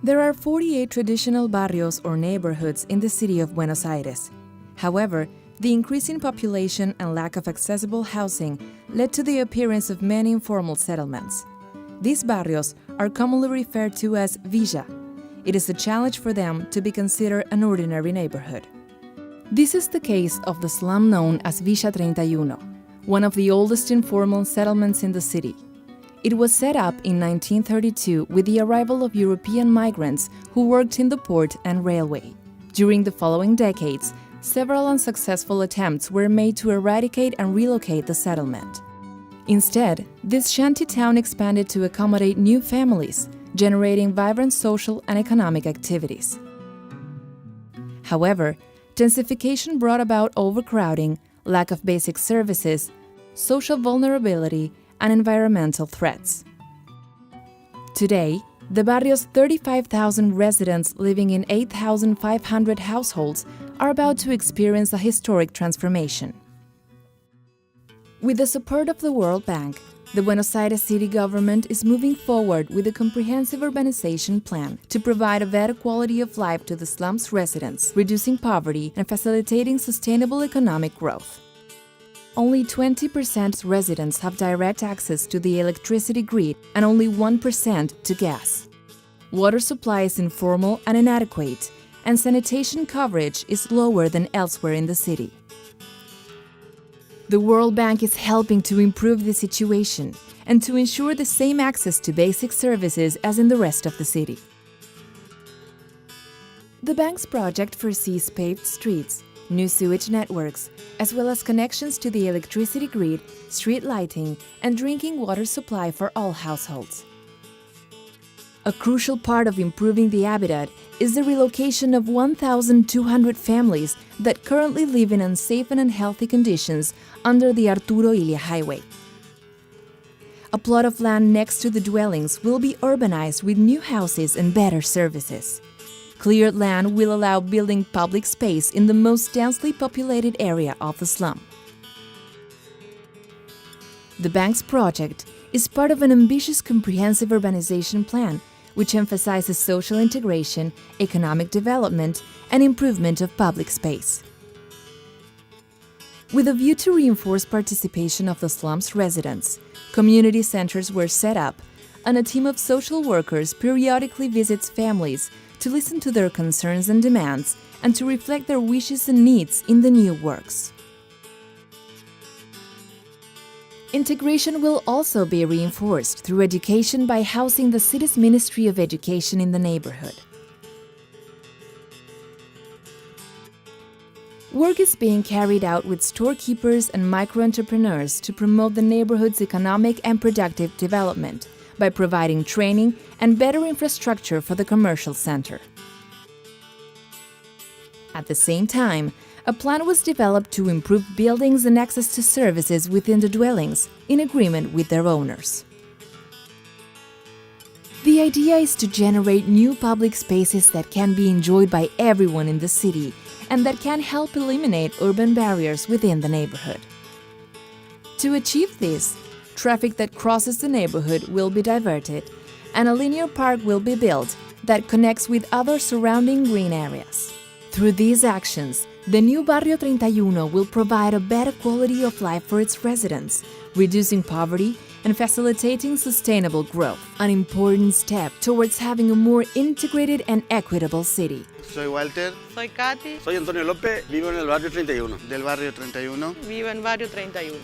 There are 48 traditional barrios or neighborhoods in the city of Buenos Aires. However, the increasing population and lack of accessible housing led to the appearance of many informal settlements. These barrios are commonly referred to as villa. It is a challenge for them to be considered an ordinary neighborhood. This is the case of the slum known as Villa 31, one of the oldest informal settlements in the city. It was set up in 1932 with the arrival of European migrants who worked in the port and railway. During the following decades, several unsuccessful attempts were made to eradicate and relocate the settlement. Instead, this shanty town expanded to accommodate new families, generating vibrant social and economic activities. However, densification brought about overcrowding, lack of basic services, social vulnerability, and environmental threats. Today, the barrio's 35,000 residents living in 8,500 households are about to experience a historic transformation. With the support of the World Bank, the Buenos Aires city government is moving forward with a comprehensive urbanization plan to provide a better quality of life to the slum's residents, reducing poverty and facilitating sustainable economic growth. Only 20% residents have direct access to the electricity grid and only 1% to gas. Water supply is informal and inadequate, and sanitation coverage is lower than elsewhere in the city. The World Bank is helping to improve the situation and to ensure the same access to basic services as in the rest of the city. The bank's project foresees paved streets, new sewage networks, as well as connections to the electricity grid, street lighting, and drinking water supply for all households. A crucial part of improving the habitat is the relocation of 1,200 families that currently live in unsafe and unhealthy conditions under the Arturo Illia Highway. A plot of land next to the dwellings will be urbanized with new houses and better services. Cleared land will allow building public space in the most densely populated area of the slum. The bank's project is part of an ambitious comprehensive urbanization plan which emphasizes social integration, economic development, and improvement of public space. With a view to reinforce participation of the slum's residents, community centers were set up, and a team of social workers periodically visits families to listen to their concerns and demands and to reflect their wishes and needs in the new works. Integration will also be reinforced through education by housing the city's Ministry of Education in the neighborhood. Work is being carried out with storekeepers and micro-entrepreneurs to promote the neighborhood's economic and productive development by providing training and better infrastructure for the commercial center. At the same time, a plan was developed to improve buildings and access to services within the dwellings, in agreement with their owners. The idea is to generate new public spaces that can be enjoyed by everyone in the city and that can help eliminate urban barriers within the neighborhood. To achieve this, traffic that crosses the neighborhood will be diverted, and a linear park will be built that connects with other surrounding green areas. Through these actions, the new Barrio 31 will provide a better quality of life for its residents, reducing poverty and facilitating sustainable growth, an important step towards having a more integrated and equitable city. Soy Walter. Soy Katy. Soy Antonio López, vivo en el barrio 31. Del barrio 31. Vivo en Barrio 31.